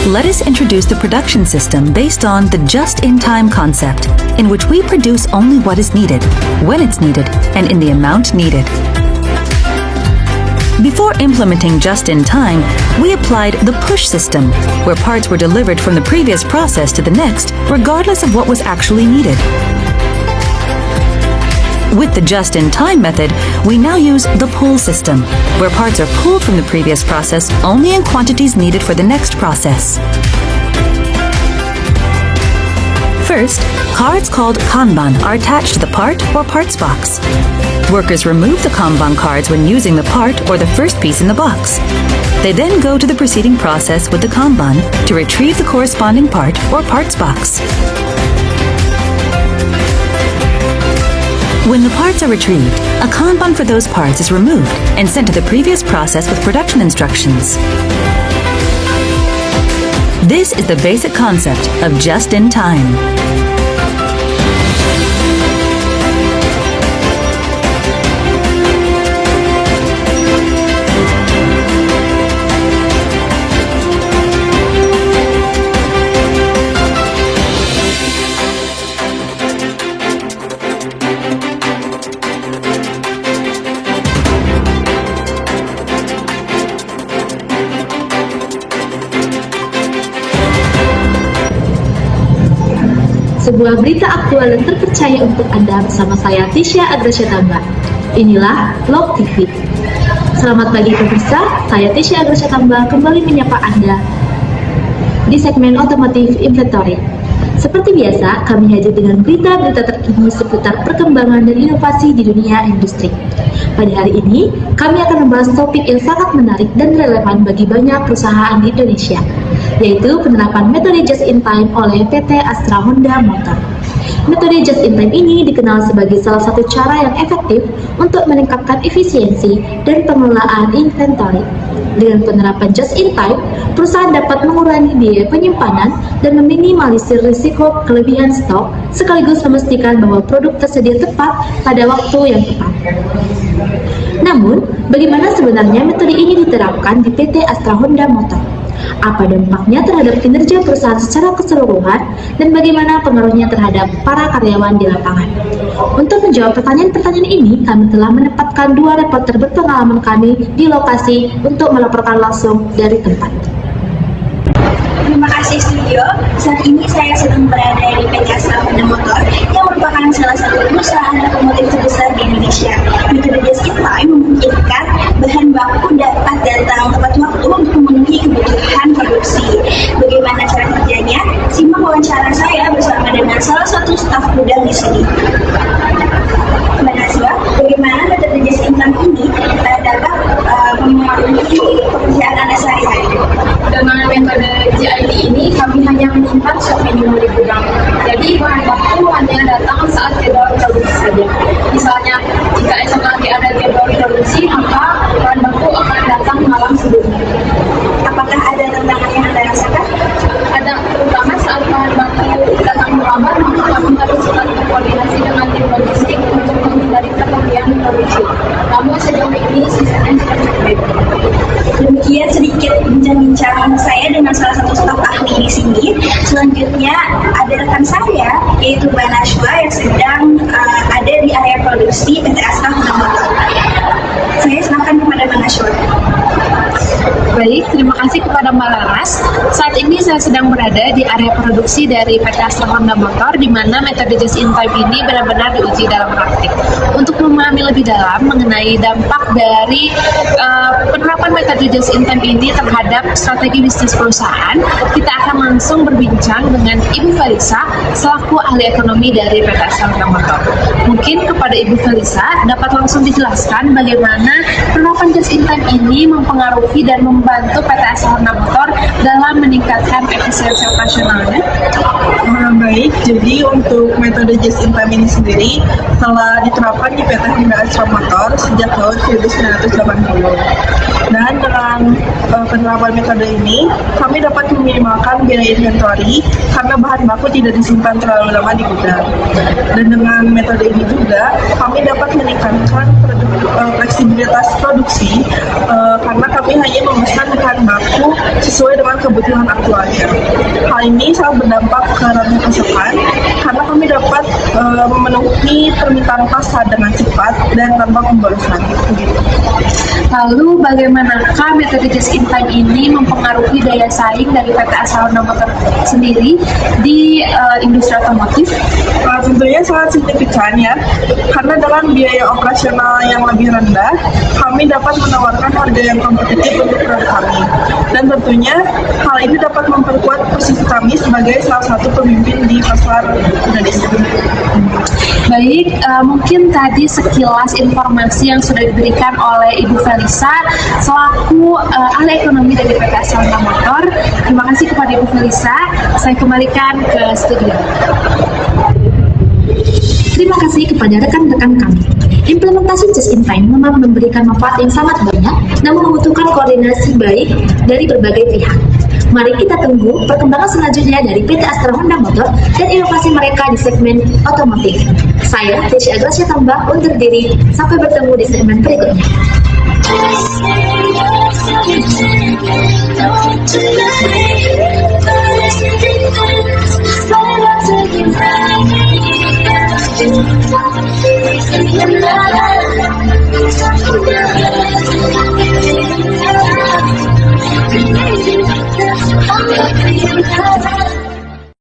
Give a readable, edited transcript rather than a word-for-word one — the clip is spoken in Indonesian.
let us introduce the production system based on the just-in-time concept, in which we produce only what is needed, when it's needed, and in the amount needed. Before implementing just-in-time, we applied the push system, where parts were delivered from the previous process to the next, regardless of what was actually needed. With the just-in-time method, we now use the pull system, where parts are pulled from the previous process only in quantities needed for the next process. First, cards called Kanban are attached to the part or parts box. Workers remove the Kanban cards when using the part or the first piece in the box. They then go to the preceding process with the Kanban to retrieve the corresponding part or parts box. When the parts are retrieved, a Kanban for those parts is removed and sent to the previous process with production instructions. This is the basic concept of just-in-time. Sebuah berita aktual dan terpercaya untuk Anda bersama saya Tisha Agrasyatamba. Inilah Log TV. Selamat pagi pemirsa, saya Tisha Agrasyatamba kembali menyapa Anda di segmen Otomotif Inventory. Seperti biasa, kami hadir dengan berita-berita terkini seputar perkembangan dan inovasi di dunia industri. Pada hari ini, kami akan membahas topik yang sangat menarik dan relevan bagi banyak perusahaan di Indonesia, yaitu penerapan metode just-in-time oleh PT Astra Honda Motor. Metode just-in-time ini dikenal sebagai salah satu cara yang efektif untuk meningkatkan efisiensi dan pengelolaan inventory. Dengan penerapan just-in-time, perusahaan dapat mengurangi biaya penyimpanan dan meminimalisir risiko kelebihan stok, sekaligus memastikan bahwa produk tersedia tepat pada waktu yang tepat. Namun, bagaimana sebenarnya metode ini diterapkan di PT Astra Honda Motor? Apa dampaknya terhadap kinerja perusahaan secara keseluruhan, dan bagaimana pengaruhnya terhadap para karyawan di lapangan? Untuk menjawab pertanyaan-pertanyaan ini, kami telah menempatkan dua reporter berpengalaman kami di lokasi untuk melaporkan langsung dari tempat. Terima kasih studio. Saat ini saya sedang berada di PT Astra Honda Motor yang merupakan salah satu perusahaan otomotif terbesar di Indonesia. Metode just-in-time memungkinkan bahan baku dapat datang tepat waktu untuk memenuhi kebutuhan produksi. Bagaimana cara kerjanya? Simak wawancara saya bersama dengan salah satu staf gudang di sini. Mbak Naswa, bagaimana metode just-in-time ini dapat memenuhi pekerjaan Anda sehari-hari? Dengan metode JIT ini kami hanya menyimpan stok minimum di gudang. Jadi bahan baku hanya datang saat jadwal produksi saja. Misalnya jika esok nanti ada jadwal produksi, maka bahan baku akan datang malam sebelumnya. Apakah ada tantangan yang Anda rasakan? Ada, terutama saat bahan baku datang melambat, maka kami harus berkoordinasi dengan tim logistik untuk menghindari ketepian produksi. Namun sejauh ini sistemnya sudah cukup baik. Demikian sedikit bincang-bincang saya dengan salah satu staf ahli di sini. Selanjutnya ada rekan saya, yaitu Mbak Naswa yang sedang ada di area produksi PT Astra Honda Motor. Saya silakan kepada Mbak Naswa. Baik, terima kasih kepada Mbak Laras. Saat ini saya sedang berada di area produksi dari PT Astra Honda Motor, di mana metode just-in-time ini benar-benar diuji dalam praktik. Untuk memahami lebih dalam mengenai dampak dari penerapan metode just-in-time ini terhadap strategi bisnis perusahaan, kita akan langsung berbincang dengan Ibu Felisa, selaku ahli ekonomi dari PT Astra Honda Motor. Mungkin kepada Ibu Felisa dapat langsung dijelaskan bagaimana penerapan just-in-time ini mempengaruhi dan membantu PT Astra Honda Motor dalam meningkatkan efisiensi operasionalnya. Baik, jadi untuk metode just-in-time ini sendiri telah diterapkan di PT Honda Astra Motor sejak tahun 1980. Dan dengan penerapan metode ini, kami dapat meminimalkan biaya inventory karena bahan baku tidak disimpan terlalu lama di gudang. Dan dengan metode ini juga, kami dapat meningkatkan fleksibilitas produksi karena kami hanya memesan bahan baku sesuai dengan kebutuhan aktualnya. Hal ini sangat berdampak ke rantai pasokan karena kami dapat memenuhi permintaan pasar dengan cepat dan tanpa pemborosan. Lalu bagaimanakah metode just in time ini mempengaruhi daya saing dari PT Astra Honda Motor sendiri di industri otomotif? Tentunya sangat signifikan ya, karena dengan biaya operasional yang lebih rendah, kami dapat menawarkan harga yang kompetitif untuk produk kami. Dan tentunya hal ini dapat memperkuat posisi kami sebagai salah satu pemimpin di pasar Indonesia. Baik, mungkin tadi sekilas informasi yang sudah diberikan oleh Ibu Felisa selaku ahli ekonomi dari PT Astra Honda Motor. Terima kasih kepada Ibu Felisa. Saya kembalikan ke studio. Terima kasih kepada rekan-rekan kami. Implementasi just in time memang memberikan manfaat yang sangat banyak, namun membutuhkan koordinasi baik dari berbagai pihak. Mari kita tunggu perkembangan selanjutnya dari PT Astra Honda Motor dan inovasi mereka di segmen otomotif. Saya, Desy Agracia Tambah, undur diri. Sampai bertemu di segmen berikutnya. I'm